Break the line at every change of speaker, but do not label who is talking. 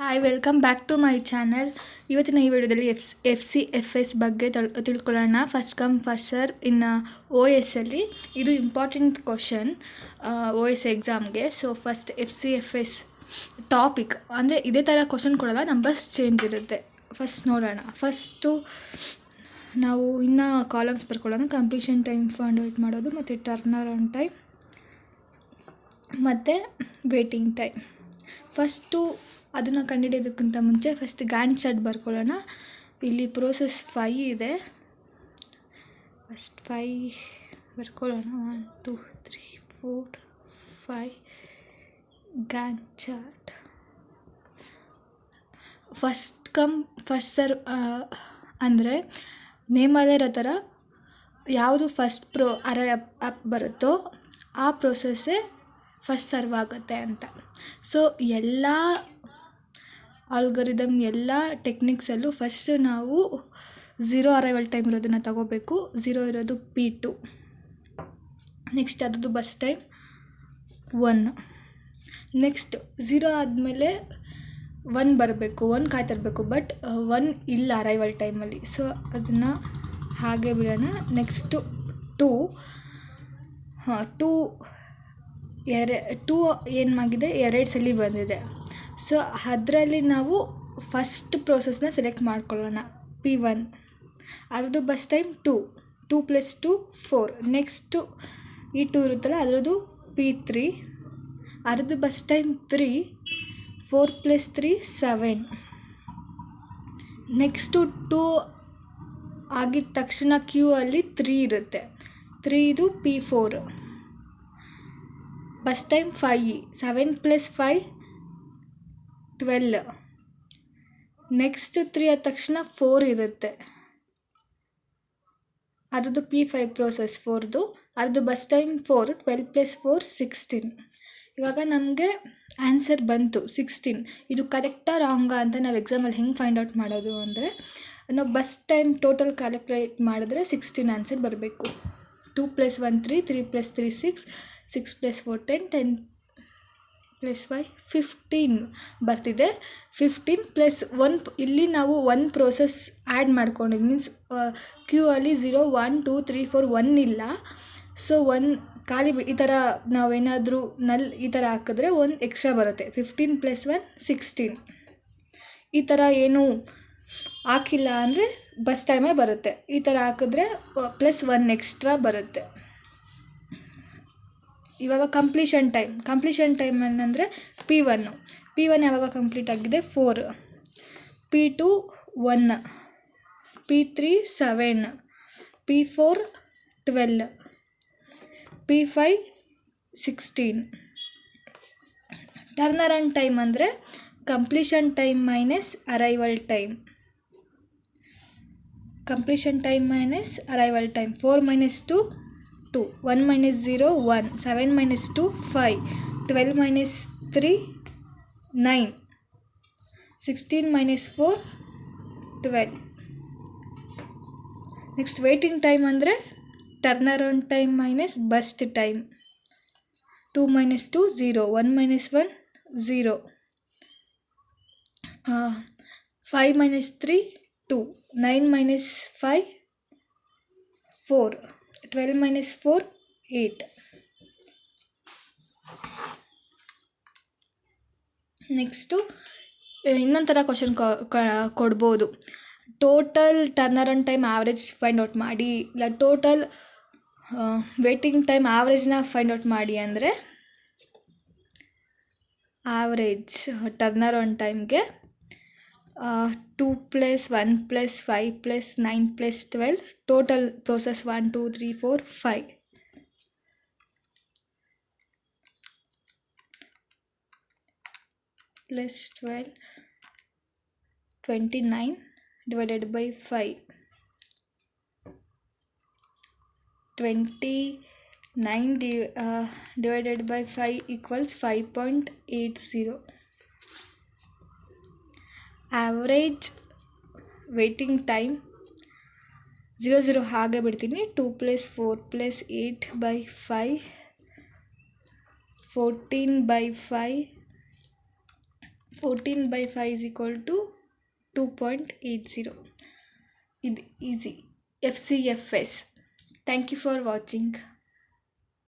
Hi welcome back to my channel. ಇವತ್ತಿನ ಈ ವಿಡಿಯೋದಲ್ಲಿ FCFS ಬಗ್ಗೆ ತಿಳ್ಕೊಳ್ಳೋಣ. First come first serve in OS ಅಲ್ಲಿ. ಇದು ಇಂಪಾರ್ಟೆಂಟ್ ಕ್ವಶನ್ OS ಎಕ್ಸಾಮ್ಗೆ. ಸೊ ಫಸ್ಟ್ FCFS ಟಾಪಿಕ್ ಅಂದರೆ ಇದೇ ಥರ ಕ್ವಶನ್ ಕೊಡೋಲ್ಲ, ನಂಬರ್ಸ್ ಚೇಂಜ್ ಇರುತ್ತೆ. ಫಸ್ಟ್ ನೋಡೋಣ. ಫಸ್ಟು ನಾವು ಇನ್ನು ಕಾಲಮ್ಸ್ ಬರ್ಕೊಳ್ಳೋಣ. ಕಂಪ್ಲೀಷನ್ ಟೈಮ್ ಫೈಂಡ್ ಔಟ್ ಮಾಡೋದು, ಮತ್ತು ಟರ್ನರ್ ಆನ್ ಟೈಮ್, ಮತ್ತು ವೇಟಿಂಗ್ ಟೈಮ್. ಫಸ್ಟು ಅದನ್ನು ಕಂಡುಹಿಡಿಯೋದಕ್ಕಿಂತ ಮುಂಚೆ ಫಸ್ಟ್ ಗ್ಯಾಂಟ್ ಚಾರ್ಟ್ ಬರ್ಕೊಳ್ಳೋಣ. ಇಲ್ಲಿ ಪ್ರೋಸೆಸ್ 5 ಇದೆ. First 5 ಬರ್ಕೊಳ್ಳೋಣ. 1 2 3 4 5 Gantt chart. First come first serve ಅಂದರೆ ನೇಮಲ್ಲೇ ಇರೋ ಥರ ಯಾವುದು ಫಸ್ಟ್ ಅಪ್ ಬರುತ್ತೋ ಆ ಪ್ರೋಸೆಸ್ಸೇ ಫಸ್ಟ್ ಸರ್ವ್ ಆಗುತ್ತೆ ಅಂತ. ಸೊ ಎಲ್ಲ ಆಲ್ಗೊರಿದಮ್ ಎಲ್ಲ ಟೆಕ್ನಿಕ್ಸಲ್ಲೂ ಫಸ್ಟು ನಾವು 0 ಅರೈವಲ್ ಟೈಮ್ ಇರೋದನ್ನು ತಗೋಬೇಕು. 0 ಇರೋದು P2. ನೆಕ್ಸ್ಟ್ ಅದರದ್ದು ಬಸ್ ಟೈಮ್ 1. ನೆಕ್ಸ್ಟ್ 0 ಆದಮೇಲೆ 1 ಬರಬೇಕು, 1 ಕಾಯ್ತಿರ್ಬೇಕು. ಬಟ್ 1 ಇಲ್ಲ ಅರೈವಲ್ ಟೈಮಲ್ಲಿ, ಸೊ ಅದನ್ನು ಹಾಗೆ ಬಿಡೋಣ. ನೆಕ್ಸ್ಟು 2 ಏನಾಗಿದೆ, 2 ಸಲ ಬಂದಿದೆ. ಸೊ ಅದರಲ್ಲಿ ನಾವು ಫಸ್ಟ್ ಪ್ರೋಸೆಸ್ನ ಸೆಲೆಕ್ಟ್ ಮಾಡ್ಕೊಳ್ಳೋಣ. P1 ಅದರದ್ದು ಬಸ್ ಟೈಮ್ 2 + 2 4. ನೆಕ್ಸ್ಟು ಈ 2 ಇರುತ್ತಲ್ಲ ಅದರದ್ದು P3 ಅದರದ್ದು ಬಸ್ ಟೈಮ್ 3 4 + 3 7. ನೆಕ್ಸ್ಟು 2 ಆಗಿದ ತಕ್ಷಣ ಕ್ಯೂ ಅಲ್ಲಿ 3 ಇರುತ್ತೆ. 3 ಇದು P4 ಬಸ್ ಟೈಮ್ 5 7 + 5 12. ನೆಕ್ಸ್ಟ್ 3 ಆದ ತಕ್ಷಣ 4 ಇರುತ್ತೆ. ಅದರದ್ದು P5 ಪ್ರೋಸೆಸ್ 4ದು ಅದರದ್ದು ಬಸ್ ಟೈಮ್ 4 12 + 4 16. ಇವಾಗ ನಮಗೆ ಆನ್ಸರ್ ಬಂತು 16. ಇದು ಕರೆಕ್ಟಾ ರಾಂಗಾ ಅಂತ ನಾವು ಎಕ್ಸಾಮಲ್ಲಿ ಹೆಂಗೆ ಫೈಂಡ್ ಔಟ್ ಮಾಡೋದು ಅಂದರೆ, ನಾವು ಬಸ್ ಟೈಮ್ ಟೋಟಲ್ ಕ್ಯಾಲ್ಕುಲೇಟ್ ಮಾಡಿದ್ರೆ 16 ಆನ್ಸರ್ ಬರಬೇಕು. 2 + 1 3 3 + 3 6 6 + 4 10 10 + 5 15 ಬರ್ತಿದೆ. 15 + 1 ಇಲ್ಲಿ ನಾವು 1 ಪ್ರೋಸೆಸ್ ಆ್ಯಡ್ ಮಾಡ್ಕೊಂಡಿದ್ದು ಮೀನ್ಸ್ ಕ್ಯೂ ಅಲ್ಲಿ 0 1 2 3 4 1 ಇಲ್ಲ. ಸೊ 1 ಖಾಲಿ ಈ ಥರ ನಾವೇನಾದರೂ ಈ ಥರ ಹಾಕಿದ್ರೆ 1 ಎಕ್ಸ್ಟ್ರಾ ಬರುತ್ತೆ. 15 + 1 16. ಈ ಥರ ಏನು ಹಾಕಿಲ್ಲ ಅಂದರೆ ಬಸ್ ಟೈಮೇ ಬರುತ್ತೆ. ಈ ಥರ ಹಾಕಿದ್ರೆ +1 ಎಕ್ಸ್ಟ್ರಾ ಬರುತ್ತೆ. ಇವಾಗ ಕಂಪ್ಲೀಷನ್ ಟೈಮ್ ಏನಂದರೆ P1 ಯಾವಾಗ ಕಂಪ್ಲೀಟ್ ಆಗಿದೆ 4, P2 1, P3 7, P4 12, P5 16. Turnaround time ಅಂದರೆ completion time minus arrival time. Completion time minus arrival time. 4 - 2 2, 1 - 0 1, 7 - 2 5, 12 - 3 9, 16 - 4 12. Next waiting time ಅಂದರೆ turnaround time minus burst time. 2 - 2 0, 1 - 1 0, 5 - 3 2, 9 - 5 4, 12 - 4 8. Next ಇನ್ನೊಂದು ಥರ question ಕೊಡ್ಬೋದು. Total turnaround time average find out ಮಾಡಿ, ಇಲ್ಲ total waiting time ಆವ್ರೇಜ್ನ find out ಮಾಡಿ ಅಂದರೆ, average turner on ಟೈಮ್ಗೆ 2 + 1 + 5 + 9 + 12 total process 1 2 3 4 5 + 12 29 divided by 5. 29 divided by 5 equals 5.80. Average waiting time 0 0 ಹಾಗೆ ಬಿಡ್ತೀನಿ. 2 + 4 + 8 by 5 14 by 5 14/5 is equal to 2.80. ಇದು easy FCFS. Thank you for watching.